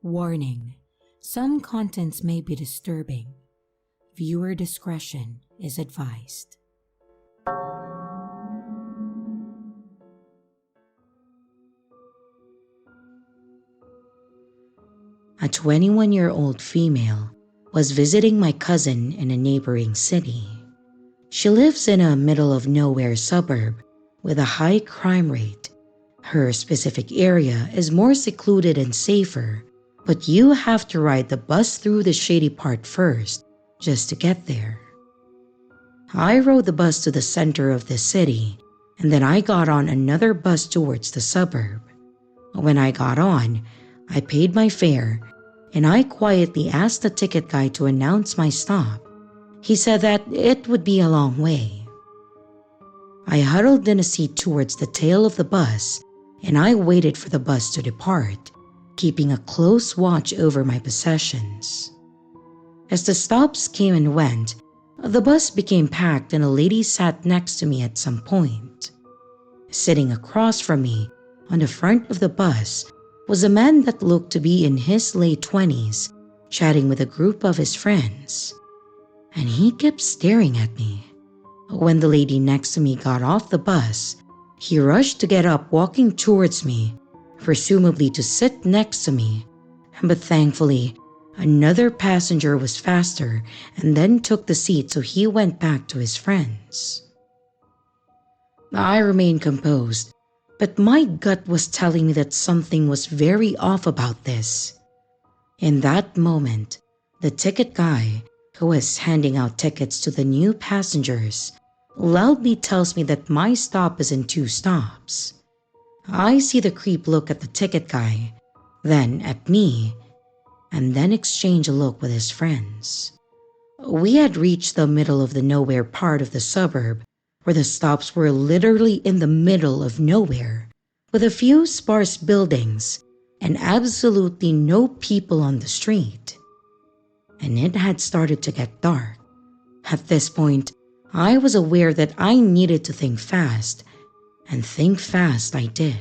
Warning: some contents may be disturbing. Viewer discretion is advised. A 21-year-old female was visiting my cousin in a neighboring city. She lives in a middle-of-nowhere suburb with a high crime rate. Her specific area is more secluded and safer, but you have to ride the bus through the shady part first just to get there. I rode the bus to the center of the city, and then I got on another bus towards the suburb. When I got on, I paid my fare, and I quietly asked the ticket guy to announce my stop. He said that it would be a long way. I huddled in a seat towards the tail of the bus, and I waited for the bus to depart, keeping a close watch over my possessions. As the stops came and went, the bus became packed and a lady sat next to me at some point. Sitting across from me on the front of the bus was a man that looked to be in his late 20s, chatting with a group of his friends. And he kept staring at me. When the lady next to me got off the bus, he rushed to get up, walking towards me, presumably to sit next to me, but thankfully, another passenger was faster and then took the seat, so he went back to his friends. I remained composed, but my gut was telling me that something was very off about this. In that moment, the ticket guy, who was handing out tickets to the new passengers, loudly tells me that my stop is in 2 stops. I see the creep look at the ticket guy, then at me, and then exchange a look with his friends. We had reached the middle of the nowhere part of the suburb, where the stops were literally in the middle of nowhere, with a few sparse buildings and absolutely no people on the street. And it had started to get dark. At this point, I was aware that I needed to think fast, and think fast I did.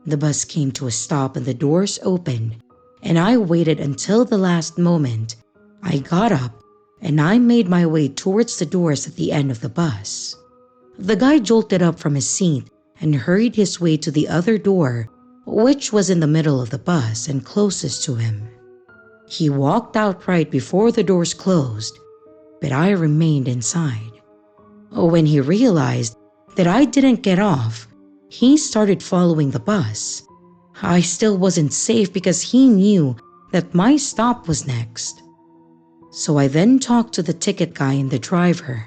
The bus came to a stop and the doors opened, and I waited until the last moment. I got up and I made my way towards the doors at the end of the bus. The guy jolted up from his seat and hurried his way to the other door, which was in the middle of the bus and closest to him. He walked out right before the doors closed, but I remained inside. When he realized that I didn't get off, he started following the bus. I still wasn't safe because he knew that my stop was next. So I then talked to the ticket guy and the driver,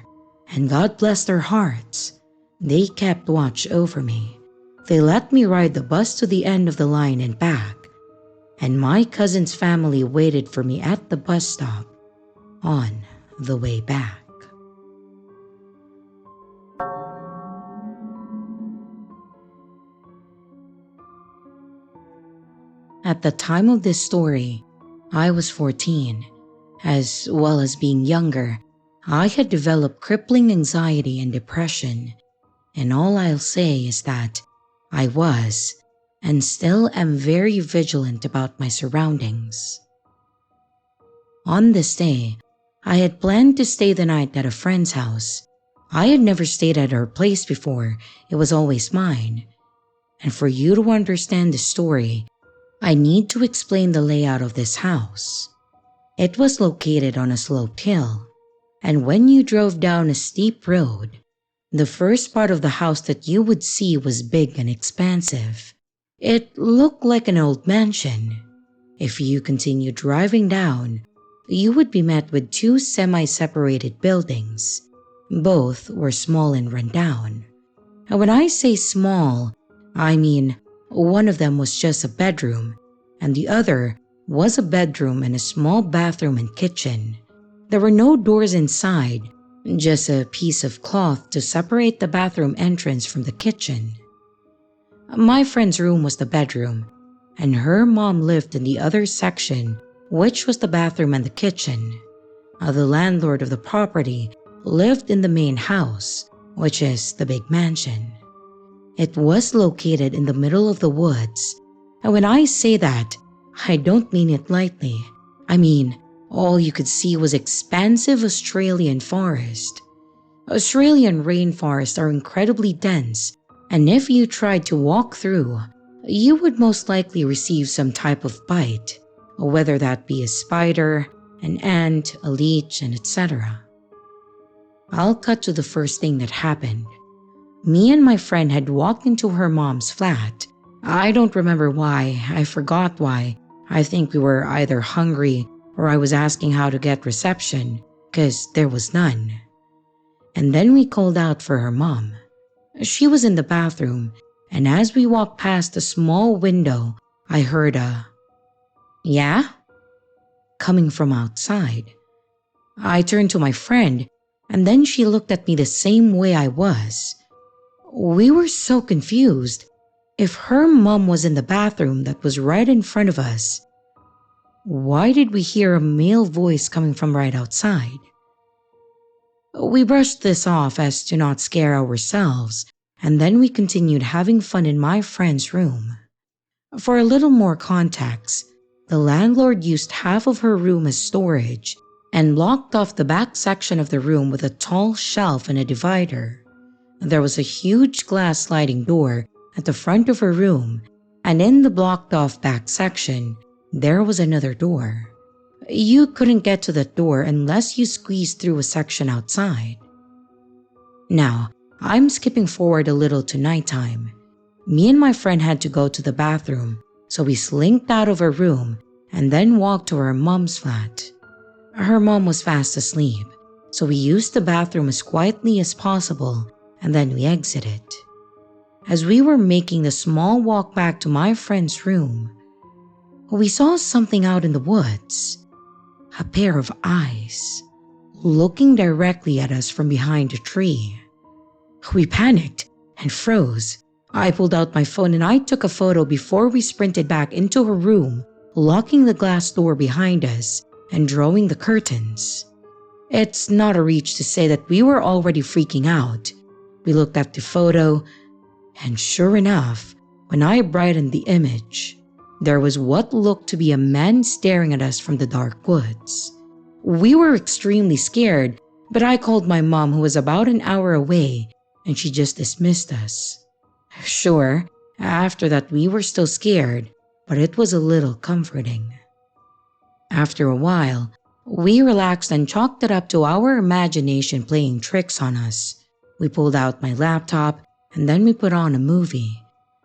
and God bless their hearts, they kept watch over me. They let me ride the bus to the end of the line and back, and my cousin's family waited for me at the bus stop on the way back. At the time of this story, I was 14. As well as being younger, I had developed crippling anxiety and depression, and all I'll say is that I was, and still am, very vigilant about my surroundings. On this day, I had planned to stay the night at a friend's house. I had never stayed at her place before, it was always mine. And for you to understand the story, I need to explain the layout of this house. It was located on a sloped hill, and when you drove down a steep road, the first part of the house that you would see was big and expansive. It looked like an old mansion. If you continued driving down, you would be met with 2 semi-separated buildings. Both were small and rundown. And when I say small, I mean one of them was just a bedroom, and the other was a bedroom and a small bathroom and kitchen. There were no doors inside, just a piece of cloth to separate the bathroom entrance from the kitchen. My friend's room was the bedroom, and her mom lived in the other section, which was the bathroom and the kitchen. The landlord of the property lived in the main house, which is the big mansion. It was located in the middle of the woods, and when I say that, I don't mean it lightly. I mean, all you could see was expansive Australian forest. Australian rainforests are incredibly dense, and if you tried to walk through, you would most likely receive some type of bite, whether that be a spider, an ant, a leech, and etc. I'll cut to the first thing that happened. Me and my friend had walked into her mom's flat. I don't remember why, I forgot why. I think we were either hungry or I was asking how to get reception, because there was none. And then we called out for her mom. She was in the bathroom, and as we walked past the small window, I heard a, "Yeah?" coming from outside. I turned to my friend, and then she looked at me the same way I was. We were so confused. If her mom was in the bathroom that was right in front of us, why did we hear a male voice coming from right outside? We brushed this off as to not scare ourselves, and then we continued having fun in my friend's room. For a little more context, the landlord used half of her room as storage and blocked off the back section of the room with a tall shelf and a divider. There was a huge glass sliding door at the front of her room, and in the blocked off back section, there was another door. You couldn't get to that door unless you squeezed through a section outside. Now, I'm skipping forward a little to nighttime. Me and my friend had to go to the bathroom, so we slinked out of her room and then walked to her mom's flat. Her mom was fast asleep, so we used the bathroom as quietly as possible and then we exited. As we were making the small walk back to my friend's room, we saw something out in the woods. A pair of eyes, looking directly at us from behind a tree. We panicked and froze. I pulled out my phone and I took a photo before we sprinted back into her room, locking the glass door behind us and drawing the curtains. It's not a reach to say that we were already freaking out. We looked at the photo, and sure enough, when I brightened the image, there was what looked to be a man staring at us from the dark woods. We were extremely scared, but I called my mom, who was about an hour away, and she just dismissed us. Sure, after that we were still scared, but it was a little comforting. After a while, we relaxed and chalked it up to our imagination playing tricks on us. We pulled out my laptop, and then we put on a movie.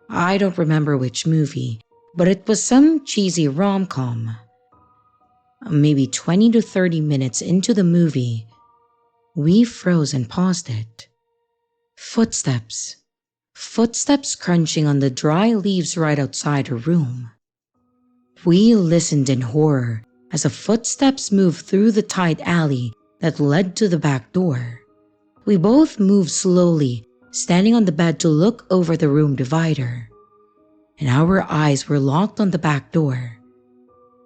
I don't remember which movie, but it was some cheesy rom-com. Maybe 20 to 30 minutes into the movie, we froze and paused it. Footsteps. Footsteps crunching on the dry leaves right outside her room. We listened in horror as the footsteps moved through the tight alley that led to the back door. We both moved slowly, standing on the bed to look over the room divider. And our eyes were locked on the back door.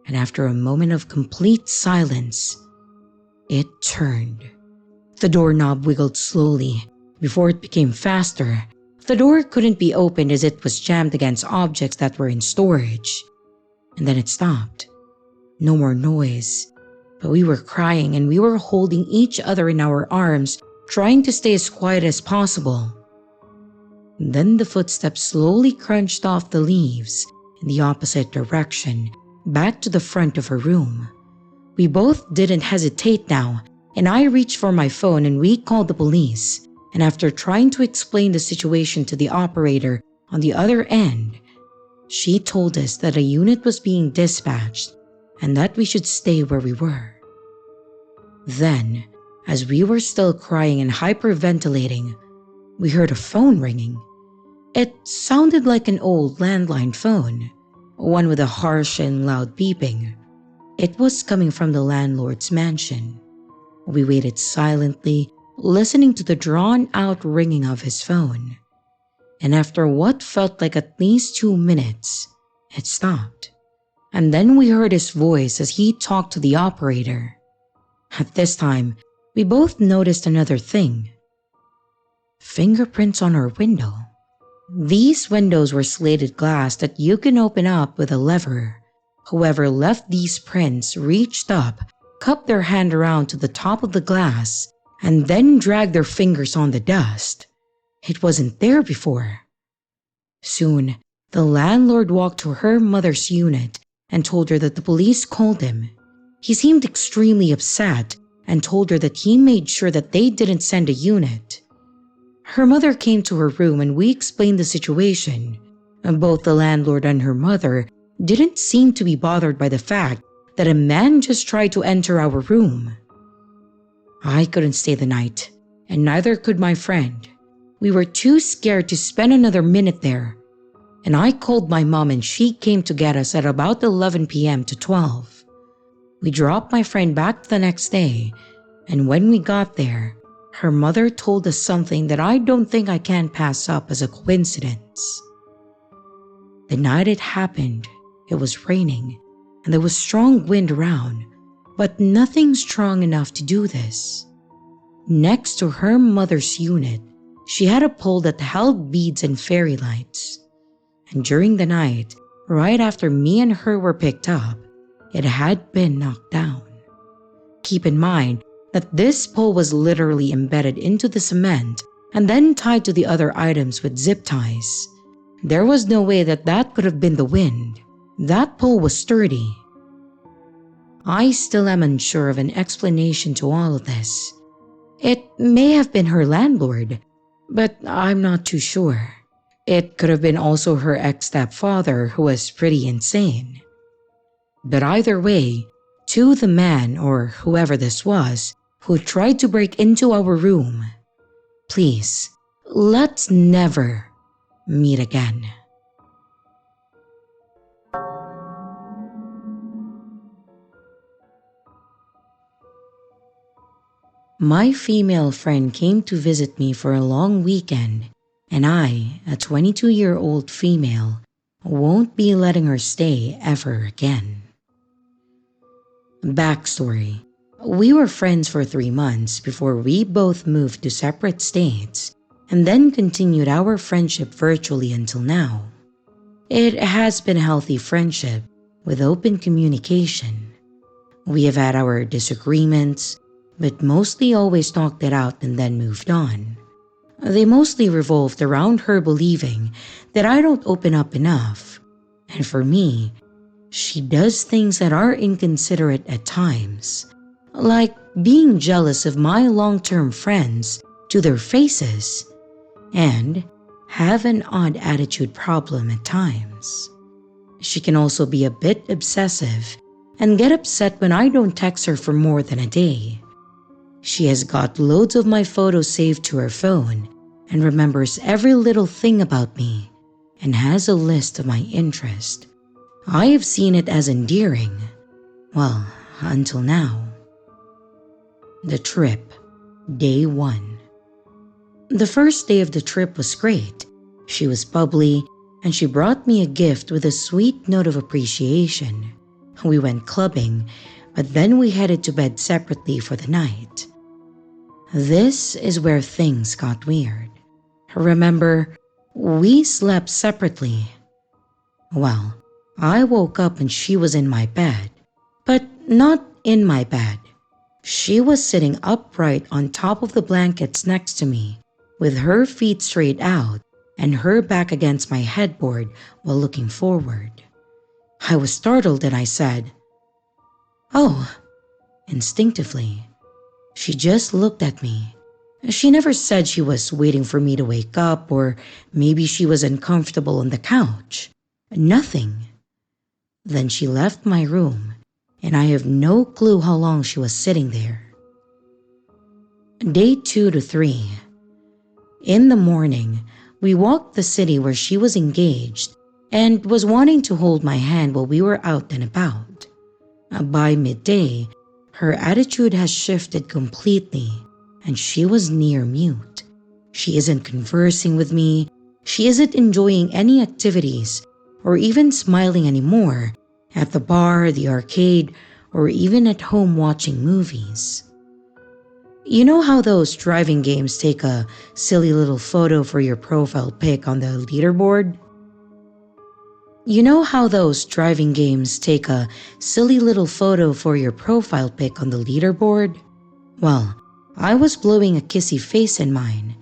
And after a moment of complete silence, it turned. The doorknob wiggled slowly before it became faster. The door couldn't be opened as it was jammed against objects that were in storage. And then it stopped. No more noise. But we were crying and we were holding each other in our arms, trying to stay as quiet as possible. Then the footsteps slowly crunched off the leaves in the opposite direction, back to the front of her room. We both didn't hesitate now, and I reached for my phone and we called the police. And after trying to explain the situation to the operator on the other end, she told us that a unit was being dispatched and that we should stay where we were. Then, as we were still crying and hyperventilating, we heard a phone ringing. It sounded like an old landline phone, one with a harsh and loud beeping. It was coming from the landlord's mansion. We waited silently, listening to the drawn-out ringing of his phone. And after what felt like at least 2 minutes, it stopped. And then we heard his voice as he talked to the operator. At this time, we both noticed another thing. Fingerprints on our window. These windows were slated glass that you can open up with a lever. Whoever left these prints reached up, cupped their hand around to the top of the glass, and then dragged their fingers on the dust. It wasn't there before. Soon, the landlord walked to her mother's unit and told her that the police called him. He seemed extremely upset and told her that he made sure that they didn't send a unit. Her mother came to her room and we explained the situation. And both the landlord and her mother didn't seem to be bothered by the fact that a man just tried to enter our room. I couldn't stay the night, and neither could my friend. We were too scared to spend another minute there, and I called my mom and she came to get us at about 11 p.m. to 12. We dropped my friend back the next day, and when we got there, her mother told us something that I don't think I can pass up as a coincidence. The night it happened, it was raining, and there was strong wind around, but nothing strong enough to do this. Next to her mother's unit, she had a pole that held beads and fairy lights. And during the night, right after me and her were picked up, it had been knocked down. Keep in mind that this pole was literally embedded into the cement and then tied to the other items with zip ties. There was no way that that could have been the wind. That pole was sturdy. I still am unsure of an explanation to all of this. It may have been her landlord, but I'm not too sure. It could have been also her ex-stepfather who was pretty insane. But either way, to the man or whoever this was who tried to break into our room, please, let's never meet again. My female friend came to visit me for a long weekend, and I, a 22-year-old female, won't be letting her stay ever again. Backstory: we were friends for 3 months before we both moved to separate states and then continued our friendship virtually until now. It has been a healthy friendship with open communication. We have had our disagreements, but mostly always talked it out and then moved on. They mostly revolved around her believing that I don't open up enough, and for me, she does things that are inconsiderate at times, like being jealous of my long-term friends to their faces, and have an odd attitude problem at times. She can also be a bit obsessive and get upset when I don't text her for more than a day. She has got loads of my photos saved to her phone and remembers every little thing about me and has a list of my interests. I have seen it as endearing. Well, until now. The trip, day 1. The first day of the trip was great. She was bubbly and she brought me a gift with a sweet note of appreciation. We went clubbing, but then we headed to bed separately for the night. This is where things got weird. Remember, we slept separately. Well, I woke up and she was in my bed, but not in my bed. She was sitting upright on top of the blankets next to me, with her feet straight out and her back against my headboard while looking forward. I was startled and I said, "Oh," instinctively. She just looked at me. She never said she was waiting for me to wake up or maybe she was uncomfortable on the couch. Nothing. Then she left my room, and I have no clue how long she was sitting there. Day 2 to 3. In the morning, we walked the city where she was engaged and was wanting to hold my hand while we were out and about. By midday, her attitude has shifted completely, and she was near mute. She isn't conversing with me, she isn't enjoying any activities, or even smiling anymore at the bar, the arcade, or even at home watching movies. You know how those driving games take a silly little photo for your profile pic on the leaderboard? You know how those driving games take a silly little photo for your profile pic on the leaderboard? Well, I was blowing a kissy face in mine,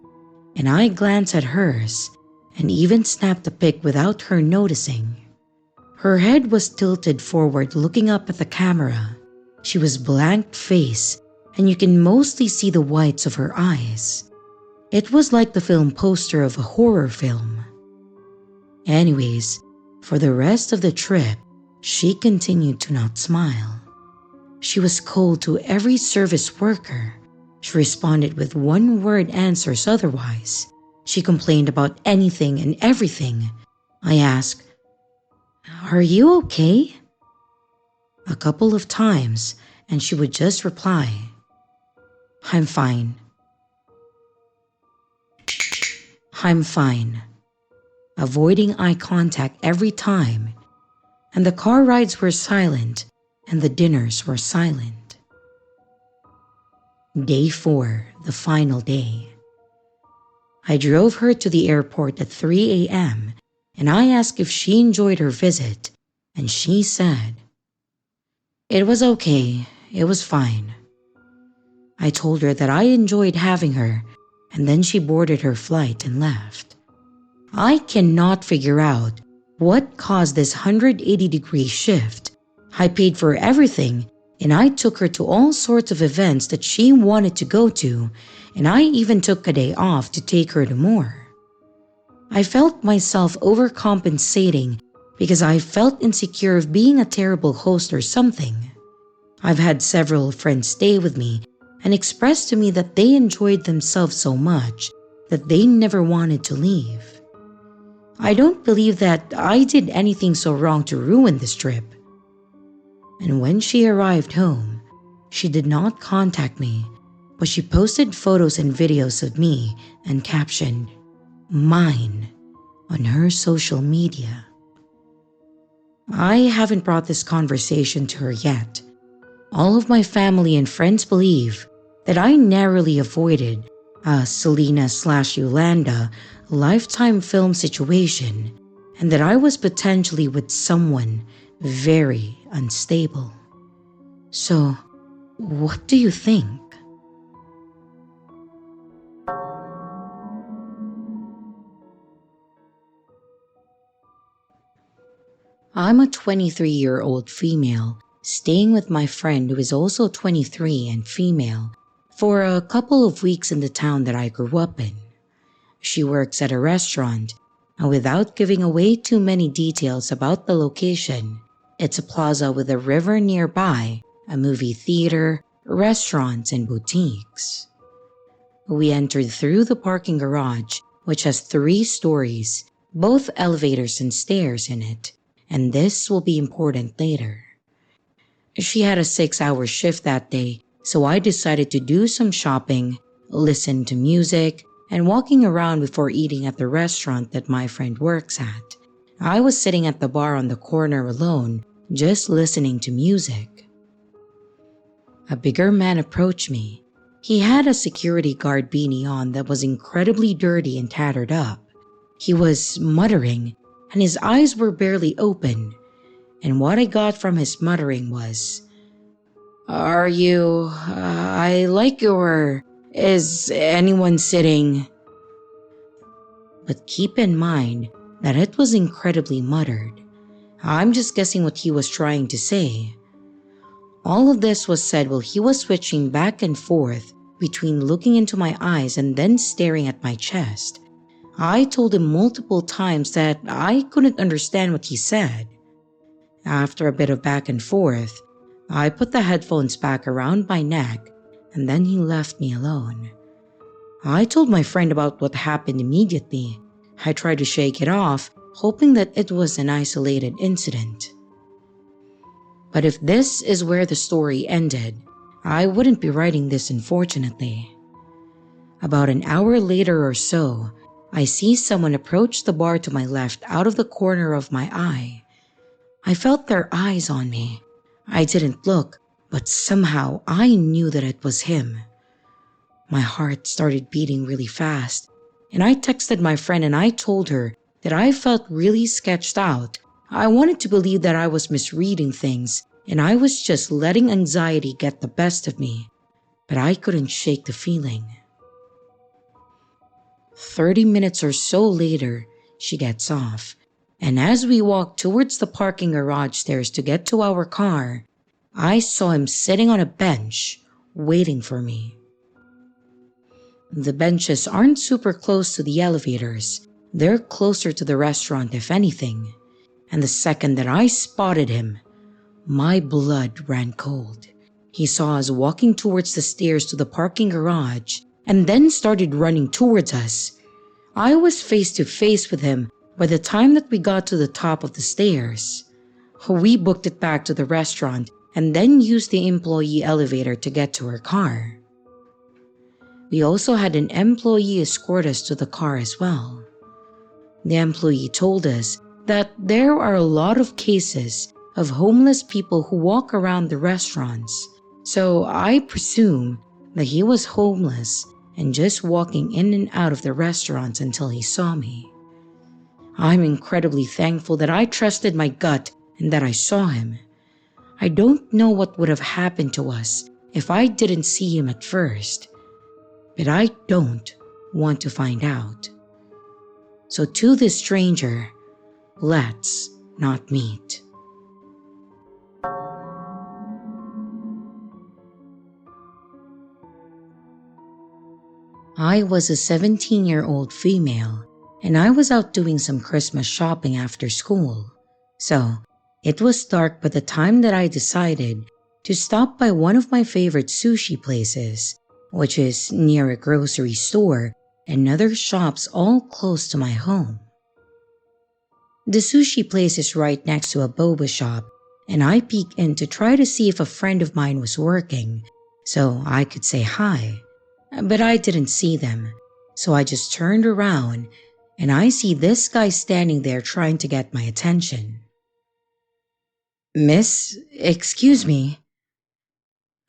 and I glanced at hers and even snapped a pic without her noticing. Her head was tilted forward looking up at the camera. She was blank-faced, and you can mostly see the whites of her eyes. It was like the film poster of a horror film. Anyways, for the rest of the trip, she continued to not smile. She was cold to every service worker. She responded with one-word answers otherwise. She complained about anything and everything. I asked, "Are you okay?" A couple of times, and she would just reply, "I'm fine. I'm fine," avoiding eye contact every time, and the car rides were silent and the dinners were silent. Day 4, the final day. I drove her to the airport at 3 a.m. and I asked if she enjoyed her visit, and she said, "It was okay, it was fine." I told her that I enjoyed having her, and then she boarded her flight and left. I cannot figure out what caused this 180-degree shift. I paid for everything, and I took her to all sorts of events that she wanted to go to, and I even took a day off to take her to more. I felt myself overcompensating because I felt insecure of being a terrible host or something. I've had several friends stay with me and express to me that they enjoyed themselves so much that they never wanted to leave. I don't believe that I did anything so wrong to ruin this trip. And when she arrived home, she did not contact me, but she posted photos and videos of me and captioned, "Mine," on her social media. I haven't brought this conversation to her yet. All of my family and friends believe that I narrowly avoided a Selena/Yolanda lifetime film situation and that I was potentially with someone very unstable. So, what do you think? I'm a 23-year-old female staying with my friend who is also 23 and female for a couple of weeks in the town that I grew up in. She works at a restaurant, and without giving away too many details about the location, it's a plaza with a river nearby, a movie theater, restaurants, and boutiques. We entered through the parking garage, which has 3 stories, both elevators and stairs in it, and this will be important later. She had a 6-hour shift that day, so I decided to do some shopping, listen to music, and walking around before eating at the restaurant that my friend works at. I was sitting at the bar on the corner alone, just listening to music. A bigger man approached me. He had a security guard beanie on that was incredibly dirty and tattered up. He was muttering, and his eyes were barely open. And what I got from his muttering was, I like your... Is anyone sitting?" But keep in mind that it was incredibly muttered. I'm just guessing what he was trying to say. All of this was said while he was switching back and forth between looking into my eyes and then staring at my chest. I told him multiple times that I couldn't understand what he said. After a bit of back and forth, I put the headphones back around my neck and then he left me alone. I told my friend about what happened immediately. I tried to shake it off, hoping that it was an isolated incident. But if this is where the story ended, I wouldn't be writing this, unfortunately. About an hour later or so, I see someone approach the bar to my left out of the corner of my eye. I felt their eyes on me. I didn't look, but somehow I knew that it was him. My heart started beating really fast, and I texted my friend and I told her that I felt really sketched out I wanted to believe that I was misreading things and I was just letting anxiety get the best of me, but I couldn't shake the feeling. 30 minutes or so later, she gets off, and as we walk towards the parking garage stairs to get to our car, I saw him sitting on a bench, waiting for me. The benches aren't super close to the elevators, they're closer to the restaurant if anything, and the second that I spotted him, my blood ran cold. He saw us walking towards the stairs to the parking garage and then started running towards us. I was face to face with him by the time that we got to the top of the stairs. We booked it back to the restaurant and then used the employee elevator to get to our car. We also had an employee escort us to the car as well. The employee told us that there are a lot of cases of homeless people who walk around the restaurants, so I presume that he was homeless and just walking in and out of the restaurants until he saw me. I'm incredibly thankful that I trusted my gut and that I saw him. I don't know what would have happened to us if I didn't see him at first, but I don't want to find out. So to this stranger, let's not meet. I was a 17-year-old female, and I was out doing some Christmas shopping after school. So, it was dark by the time that I decided to stop by one of my favorite sushi places, which is near a grocery store and other shops all close to my home. The sushi place is right next to a boba shop, and I peeked in to try to see if a friend of mine was working, so I could say hi. But I didn't see them, so I just turned around and I see this guy standing there trying to get my attention. "Miss, excuse me."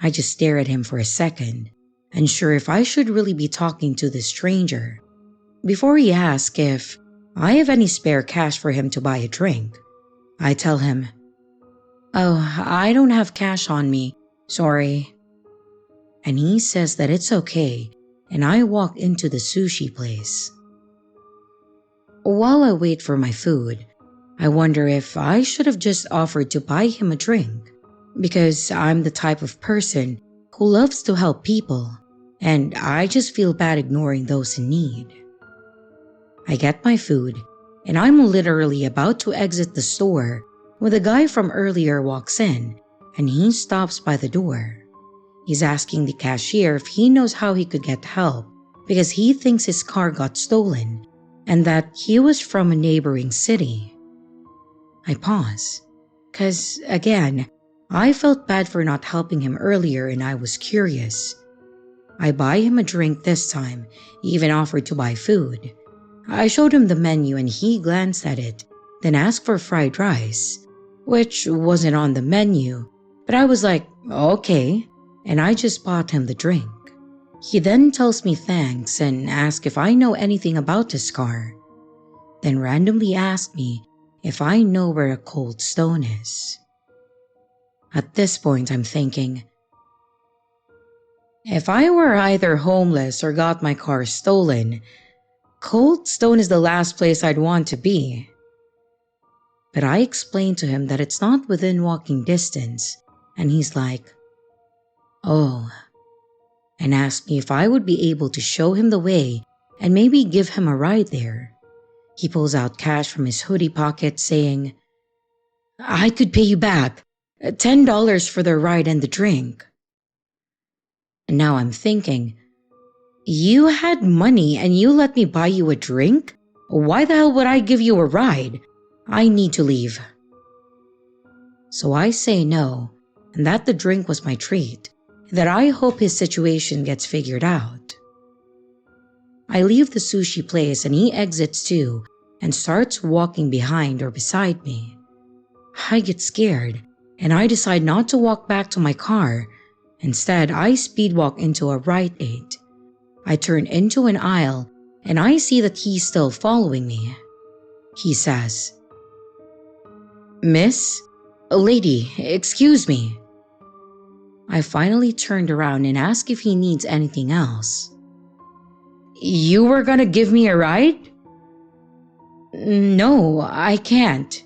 I just stare at him for a second, unsure if I should really be talking to this stranger, before he asks if I have any spare cash for him to buy a drink. I tell him, "Oh, I don't have cash on me, sorry." And he says that it's okay, and I walk into the sushi place. While I wait for my food, I wonder if I should have just offered to buy him a drink, because I'm the type of person who loves to help people, and I just feel bad ignoring those in need. I get my food, and I'm literally about to exit the store when the guy from earlier walks in, and he stops by the door. He's asking the cashier if he knows how he could get help because he thinks his car got stolen and that he was from a neighboring city. I pause, because again, I felt bad for not helping him earlier and I was curious. I buy him a drink this time, even offered to buy food. I showed him the menu and he glanced at it, then asked for fried rice, which wasn't on the menu, but I was like, okay, and I just bought him the drink. He then tells me thanks and asks if I know anything about this car, then randomly asks me if I know where a cold stone is. At this point, I'm thinking, if I were either homeless or got my car stolen, Cold Stone is the last place I'd want to be. But I explained to him that it's not within walking distance, and he's like, "Oh," and asked me if I would be able to show him the way and maybe give him a ride there. He pulls out cash from his hoodie pocket saying, "I could pay you back, $10 for the ride and the drink." And now I'm thinking, you had money and you let me buy you a drink? Why the hell would I give you a ride? I need to leave. So I say no, and that the drink was my treat, that I hope his situation gets figured out. I leave the sushi place and he exits too and starts walking behind or beside me. I get scared and I decide not to walk back to my car. Instead, I speed walk into a Rite Aid. I turn into an aisle and I see that he's still following me. He says, Miss? A lady, excuse me. I finally turned around and asked if he needs anything else. You were gonna give me a ride? No, I can't.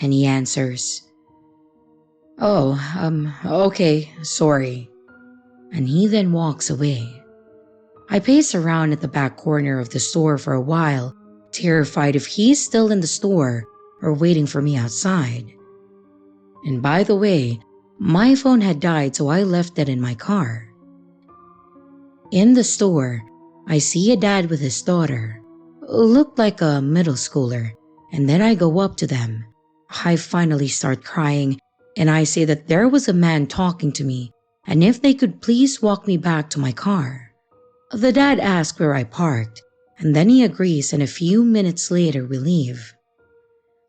And he answers, Oh, okay, sorry. And he then walks away. I pace around at the back corner of the store for a while, terrified if he's still in the store or waiting for me outside. And by the way, my phone had died, so I left it in my car. In the store, I see a dad with his daughter, looked like a middle schooler, and then I go up to them. I finally start crying, and I say that there was a man talking to me, and if they could please walk me back to my car. The dad asks where I parked, and then he agrees, and a few minutes later we leave.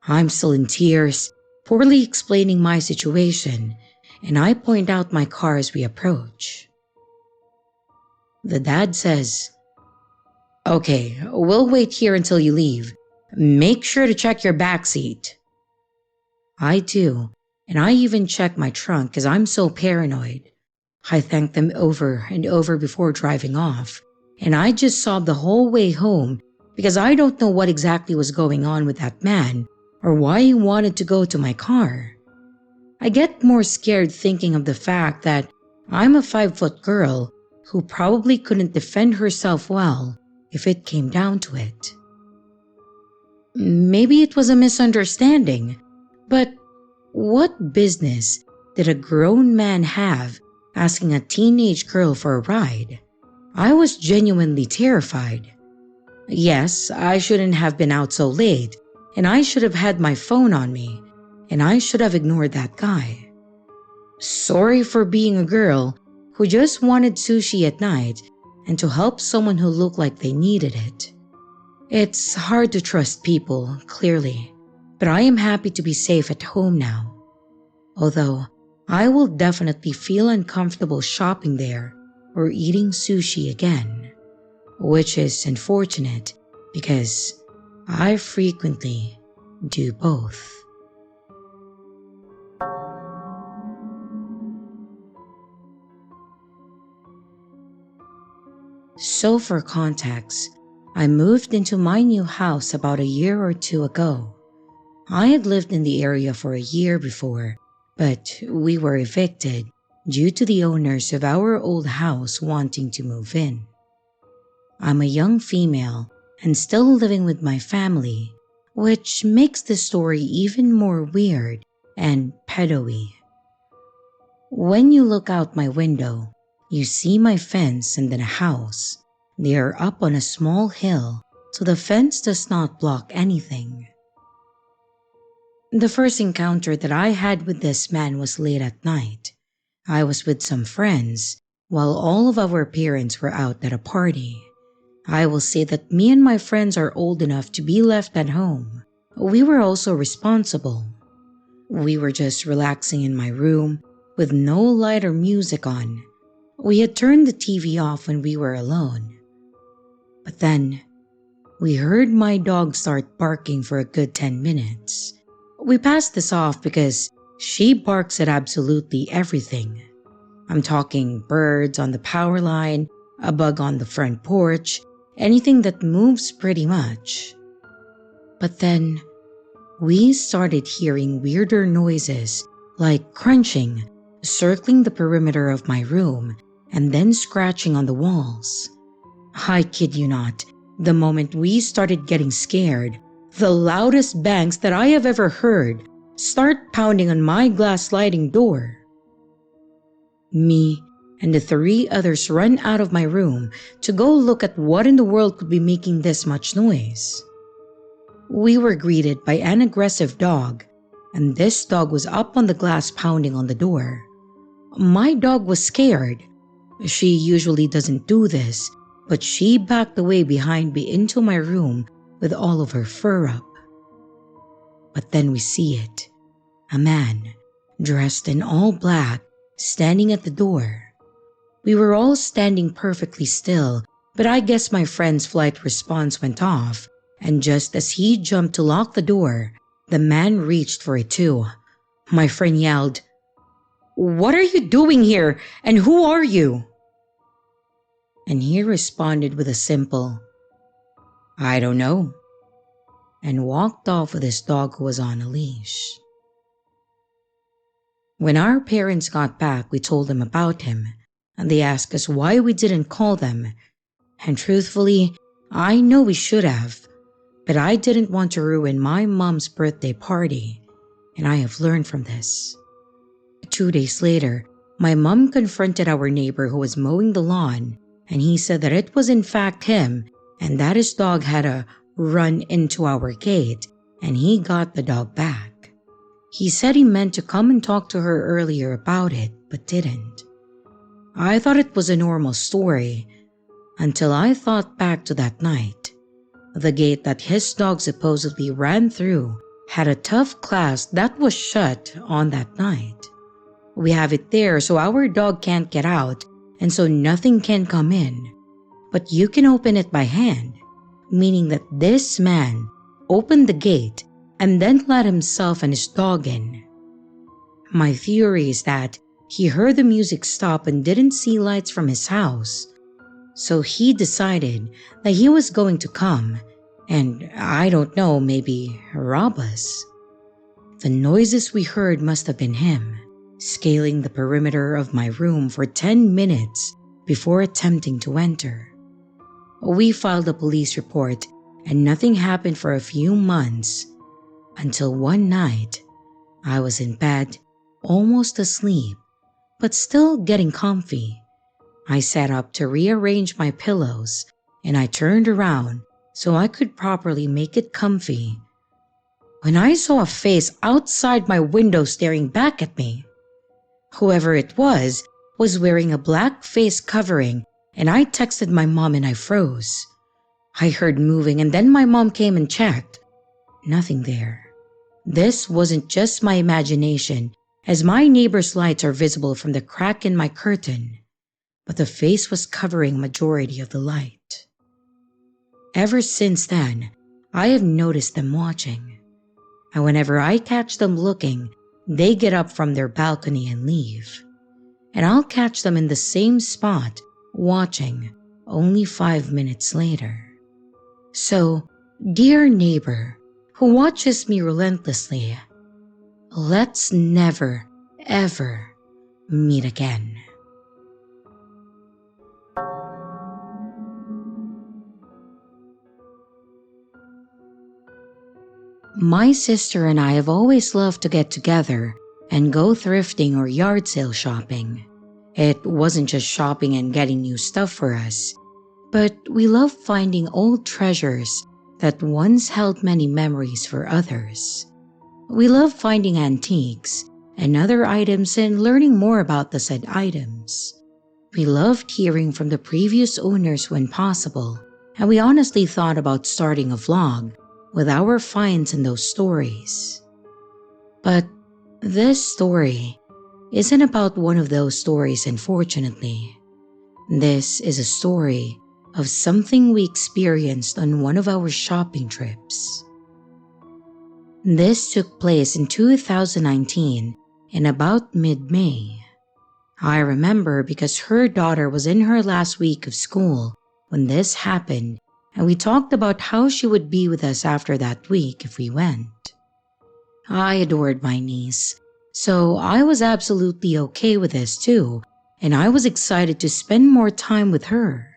I'm still in tears, poorly explaining my situation, and I point out my car as we approach. The dad says, Okay, we'll wait here until you leave. Make sure to check your back seat. I do, and I even check my trunk because I'm so paranoid. I thank them over and over before driving off, and I just sobbed the whole way home because I don't know what exactly was going on with that man or why he wanted to go to my car. I get more scared thinking of the fact that I'm a 5-foot girl who probably couldn't defend herself well if it came down to it. Maybe it was a misunderstanding, but what business did a grown man have asking a teenage girl for a ride? I was genuinely terrified. Yes, I shouldn't have been out so late, and I should have had my phone on me, and I should have ignored that guy. Sorry for being a girl who just wanted sushi at night and to help someone who looked like they needed it. It's hard to trust people, clearly, but I am happy to be safe at home now. Although, I will definitely feel uncomfortable shopping there or eating sushi again, which is unfortunate because I frequently do both. So for context, I moved into my new house about a year or two ago. I had lived in the area for a year before, but we were evicted due to the owners of our old house wanting to move in. I'm a young female and still living with my family, which makes the story even more weird and pedo-y. When you look out my window, you see my fence and then a house. They are up on a small hill, so the fence does not block anything. The first encounter that I had with this man was late at night. I was with some friends, while all of our parents were out at a party. I will say that me and my friends are old enough to be left at home. We were also responsible. We were just relaxing in my room with no light or music on. We had turned the TV off when we were alone. But then, we heard my dog start barking for a good 10 minutes. We passed this off because she barks at absolutely everything. I'm talking birds on the power line, a bug on the front porch, anything that moves pretty much. But then, we started hearing weirder noises like crunching, circling the perimeter of my room, and then scratching on the walls. I kid you not, the moment we started getting scared, the loudest bangs that I have ever heard start pounding on my glass sliding door. Me and the 3 others run out of my room to go look at what in the world could be making this much noise. We were greeted by an aggressive dog, and this dog was up on the glass pounding on the door. My dog was scared. She usually doesn't do this, but she backed away behind me into my room with all of her fur up. But then we see it. A man, dressed in all black, standing at the door. We were all standing perfectly still, but I guess my friend's flight response went off, and just as he jumped to lock the door, The man reached for it too. My friend yelled, "What are you doing here, and who are you?" And he responded with a simple, "I don't know," and walked off with his dog who was on a leash. When our parents got back, we told them about him, and they asked us why we didn't call them. And truthfully, I know we should have, but I didn't want to ruin my mom's birthday party, and I have learned from this. 2 days later, my mom confronted our neighbor who was mowing the lawn, and he said that it was in fact him and that his dog had a run into our gate, and he got the dog back. He said he meant to come and talk to her earlier about it, but didn't. I thought it was a normal story until I thought back to that night. The gate that his dog supposedly ran through had a tough glass that was shut on that night. We have it there so our dog can't get out, and so nothing can come in. But you can open it by hand, meaning that this man opened the gate and then let himself and his dog in. My theory is that he heard the music stop and didn't see lights from his house, so he decided that he was going to come and, I don't know, maybe rob us. The noises we heard must have been him, scaling the perimeter of my room for 10 minutes before attempting to enter. We filed a police report and nothing happened for a few months until one night I was in bed, almost asleep, but still getting comfy. I sat up to rearrange my pillows and I turned around so I could properly make it comfy when I saw a face outside my window staring back at me. Whoever it was wearing a black face covering, and I texted my mom and I froze. I heard moving and then my mom came and checked. Nothing there. This wasn't just my imagination, as my neighbor's lights are visible from the crack in my curtain, but the face was covering majority of the light. Ever since then, I have noticed them watching, and whenever I catch them looking, they get up from their balcony and leave, and I'll catch them in the same spot watching only 5 minutes later. So, dear neighbor who watches me relentlessly, let's never, ever meet again. My sister and I have always loved to get together and go thrifting or yard sale shopping. It wasn't just shopping and getting new stuff for us, but we love finding old treasures that once held many memories for others. We love finding antiques and other items and learning more about the said items. We loved hearing from the previous owners when possible, and we honestly thought about starting a vlog with our finds in those stories. But this story isn't about one of those stories, unfortunately. This is a story of something we experienced on one of our shopping trips. This took place in 2019 in about mid-May. I remember because her daughter was in her last week of school when this happened, and we talked about how she would be with us after that week if we went. I adored my niece, so I was absolutely okay with this too, and I was excited to spend more time with her.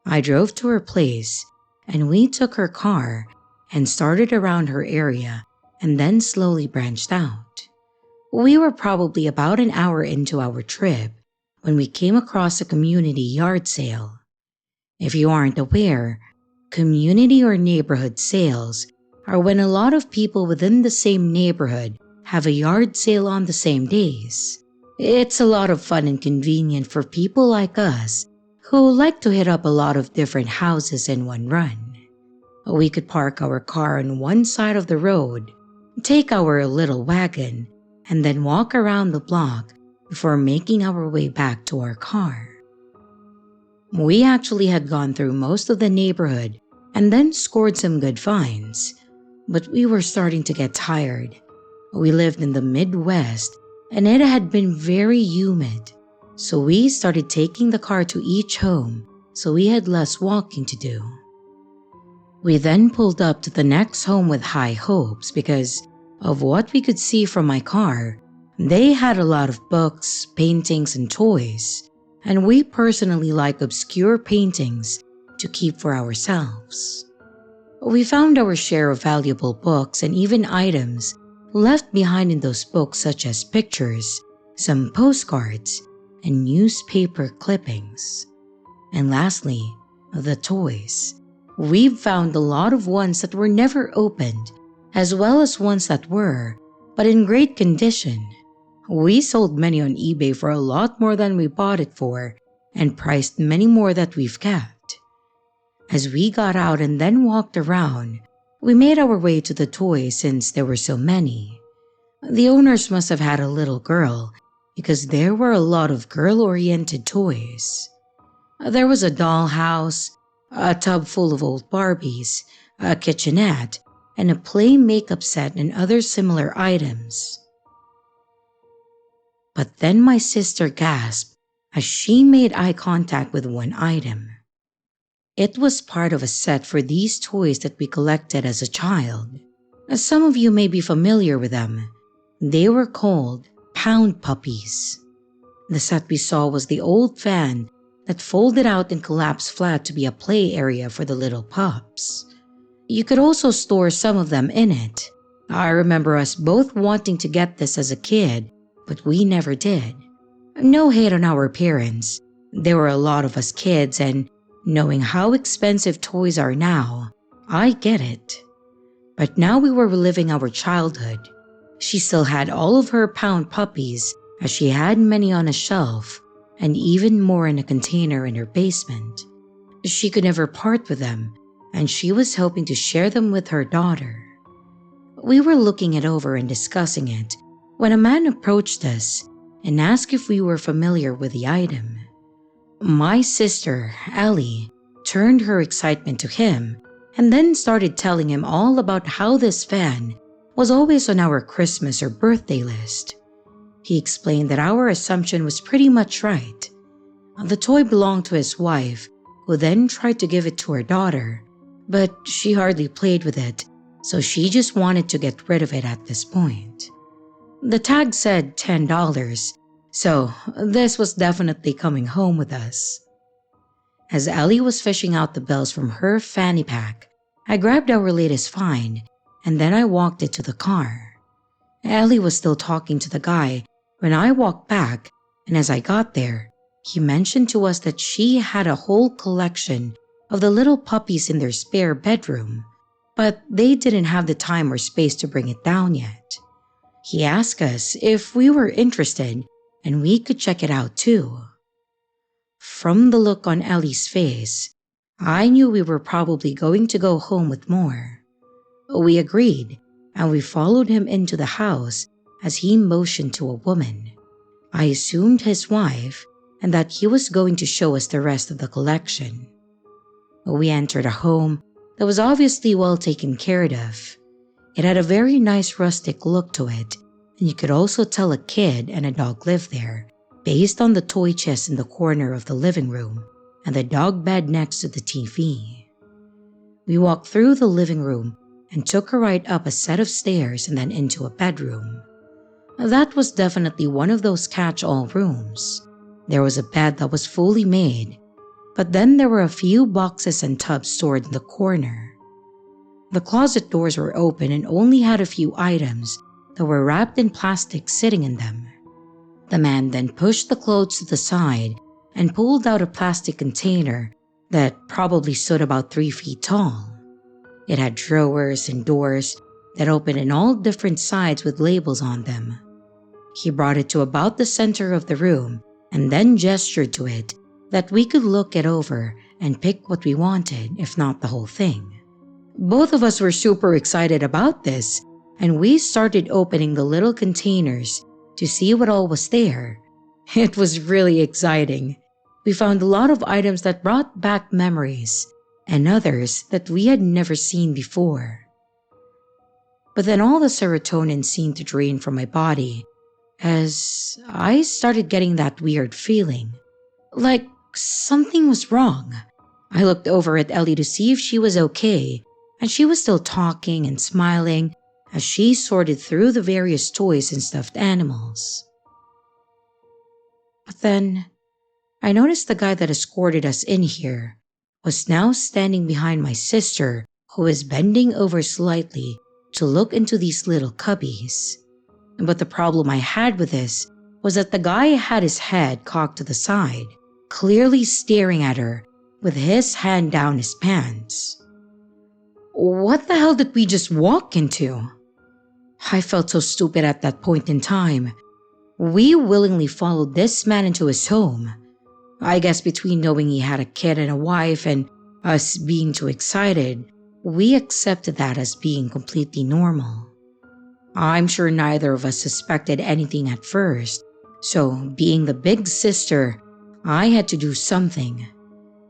I drove to her place, and we took her car and started around her area and then slowly branched out. We were probably about an hour into our trip when we came across a community yard sale. If you aren't aware, community or neighborhood sales are when a lot of people within the same neighborhood have a yard sale on the same days. It's a lot of fun and convenient for people like us who like to hit up a lot of different houses in one run. We could park our car on one side of the road, take our little wagon, and then walk around the block before making our way back to our car. We actually had gone through most of the neighborhood and then scored some good finds. but we were starting to get tired. We lived in the Midwest and it had been very humid, so we started taking the car to each home so we had less walking to do. We then pulled up to the next home with high hopes because of what we could see from my car. They had a lot of books, paintings, and toys, and we personally like obscure paintings to keep for ourselves. We found our share of valuable books and even items left behind in those books, such as pictures, some postcards, and newspaper clippings. And lastly, the toys. We've found a lot of ones that were never opened, as well as ones that were, but in great condition. We sold many on eBay for a lot more than we bought it for, and priced many more that we've kept. As we got out and then walked around, we made our way to the toys since there were so many. The owners must have had a little girl, because there were a lot of girl-oriented toys. There was a dollhouse, a tub full of old Barbies, a kitchenette, and a play makeup set and other similar items. But then my sister gasped as she made eye contact with one item. It was part of a set for these toys that we collected as a child. As some of you may be familiar with them, they were called pound puppies. The set we saw was the old van that folded out and collapsed flat to be a play area for the little pups. You could also store some of them in it. I remember us both wanting to get this as a kid, but we never did. No hate on our parents. There were a lot of us kids, and knowing how expensive toys are now, I get it. But now we were reliving our childhood. She still had all of her pound puppies, as she had many on a shelf, and even more in a container in her basement. She could never part with them, and she was hoping to share them with her daughter. We were looking it over and discussing it when a man approached us and asked if we were familiar with the item. My sister, Ellie, turned her excitement to him and then started telling him all about how this van was always on our Christmas or birthday list. He explained that our assumption was pretty much right. The toy belonged to his wife, who then tried to give it to her daughter, but she hardly played with it, so she just wanted to get rid of it at this point. The tag said $10, so this was definitely coming home with us. As Ellie was fishing out the bells from her fanny pack, I grabbed our latest find, and then I walked it to the car. Ellie was still talking to the guy when I walked back, and as I got there, he mentioned to us that she had a whole collection of the little puppies in their spare bedroom, but they didn't have the time or space to bring it down yet. He asked us if we were interested and we could check it out too. From the look on Ellie's face, I knew we were probably going to go home with more. We agreed, and we followed him into the house as he motioned to a woman. I assumed his wife, and that he was going to show us the rest of the collection. We entered a home that was obviously well taken care of. It had a very nice rustic look to it, and you could also tell a kid and a dog lived there, based on the toy chest in the corner of the living room and the dog bed next to the TV. We walked through the living room and took a right up a set of stairs and then into a bedroom. That was definitely one of those catch-all rooms. There was a bed that was fully made, but then there were a few boxes and tubs stored in the corner. The closet doors were open and only had a few items that were wrapped in plastic sitting in them. The man then pushed the clothes to the side and pulled out a plastic container that probably stood about 3 feet tall. It had drawers and doors that opened in all different sides with labels on them. He brought it to about the center of the room and then gestured to it that we could look it over and pick what we wanted, if not the whole thing. Both of us were super excited about this, and we started opening the little containers to see what all was there. It was really exciting. We found a lot of items that brought back memories, and others that we had never seen before. But then all the serotonin seemed to drain from my body as I started getting that weird feeling, like something was wrong. I looked over at Ellie to see if she was okay, and she was still talking and smiling as she sorted through the various toys and stuffed animals. But then, I noticed the guy that escorted us in here was now standing behind my sister, who was bending over slightly to look into these little cubbies. But the problem I had with this was that the guy had his head cocked to the side, clearly staring at her with his hand down his pants. What the hell did we just walk into? I felt so stupid at that point in time. We willingly followed this man into his home. I guess between knowing he had a kid and a wife and us being too excited, we accepted that as being completely normal. I'm sure neither of us suspected anything at first, so being the big sister, I had to do something.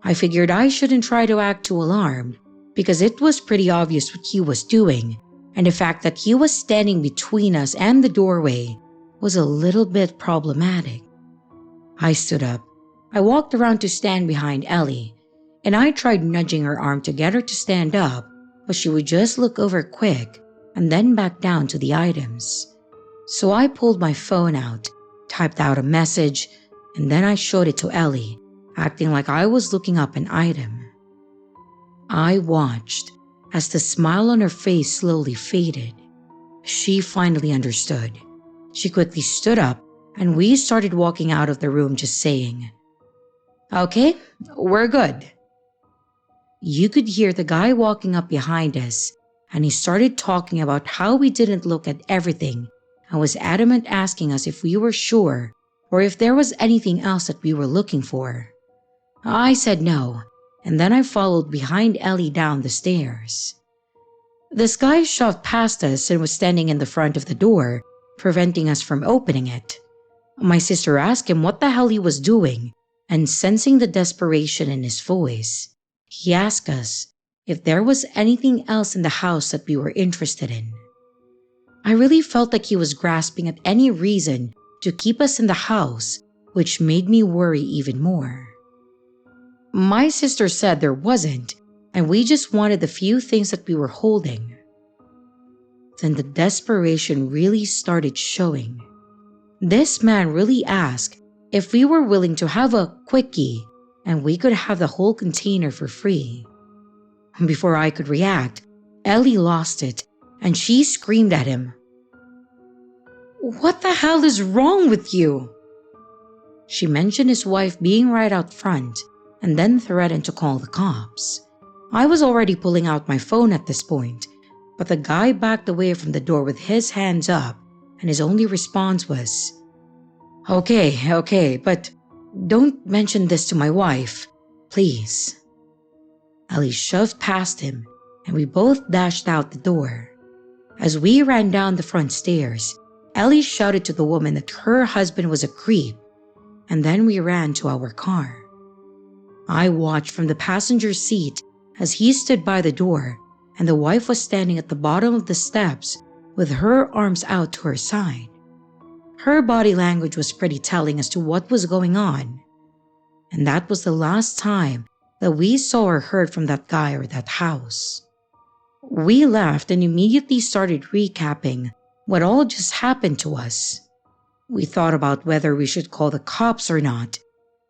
I figured I shouldn't try to act too alarmed because it was pretty obvious what he was doing, and the fact that he was standing between us and the doorway was a little bit problematic. I stood up. I walked around to stand behind Ellie, and I tried nudging her arm to get her to stand up, but she would just look over quick and then back down to the items. So I pulled my phone out, typed out a message, and then I showed it to Ellie, acting like I was looking up an item. I watched as the smile on her face slowly faded. She finally understood. She quickly stood up and we started walking out of the room just saying, "Okay, we're good." You could hear the guy walking up behind us, and he started talking about how we didn't look at everything and was adamant asking us if we were sure or if there was anything else that we were looking for. I said no, and then I followed behind Ellie down the stairs. This guy shoved past us and was standing in the front of the door, preventing us from opening it. My sister asked him what the hell he was doing, and sensing the desperation in his voice, he asked us if there was anything else in the house that we were interested in. I really felt like he was grasping at any reason to keep us in the house, which made me worry even more. My sister said there wasn't, and we just wanted the few things that we were holding. Then the desperation really started showing. This man really asked if we were willing to have a quickie and we could have the whole container for free. Before I could react, Ellie lost it and she screamed at him, "What the hell is wrong with you?" She mentioned his wife being right out front and then threatened to call the cops. I was already pulling out my phone at this point, but the guy backed away from the door with his hands up, and his only response was, Okay, but don't mention this to my wife, please." Ellie shoved past him, and we both dashed out the door. As we ran down the front stairs, Ellie shouted to the woman that her husband was a creep, and then we ran to our car. I watched from the passenger seat as he stood by the door, and the wife was standing at the bottom of the steps with her arms out to her side. Her body language was pretty telling as to what was going on. And that was the last time that we saw or heard from that guy or that house. We left and immediately started recapping what all just happened to us. We thought about whether we should call the cops or not,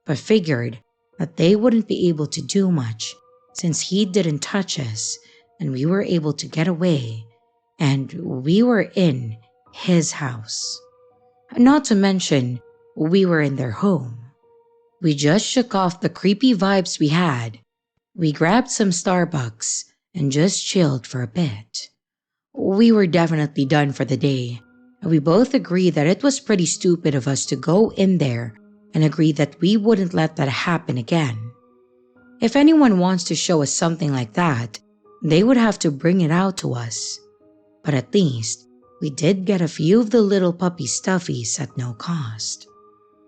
but figured that they wouldn't be able to do much since he didn't touch us and we were able to get away and we were in his house. Not to mention, we were in their home. We just shook off the creepy vibes we had. We grabbed some Starbucks and just chilled for a bit. We were definitely done for the day, and we both agreed that it was pretty stupid of us to go in there and agreed that we wouldn't let that happen again. If anyone wants to show us something like that, they would have to bring it out to us. But at least, we did get a few of the little puppy stuffies at no cost.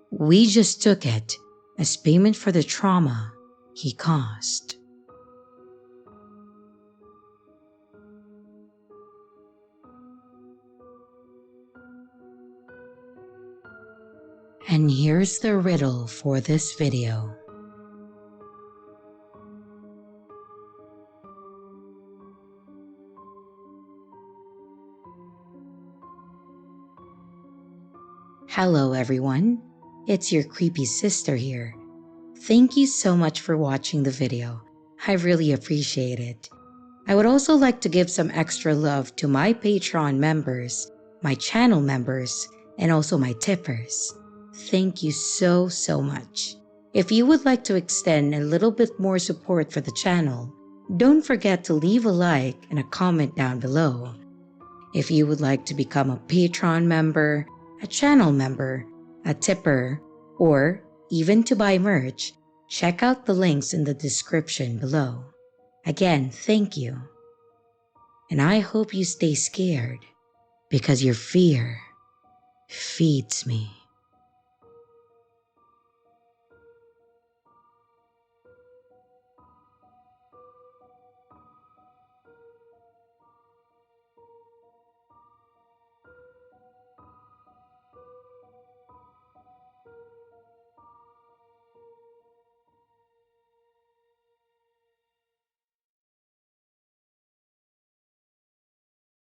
We just took it as payment for the trauma he caused. And here's the riddle for this video. Hello everyone, it's your creepy sister here. Thank you so much for watching the video. I really appreciate it. I would also like to give some extra love to my Patreon members, my channel members, and also my tippers. Thank you so much. If you would like to extend a little bit more support for the channel, don't forget to leave a like and a comment down below. If you would like to become a Patreon member, a channel member, a tipper, or even to buy merch, check out the links in the description below. Again, thank you. And I hope you stay scared because your fear feeds me.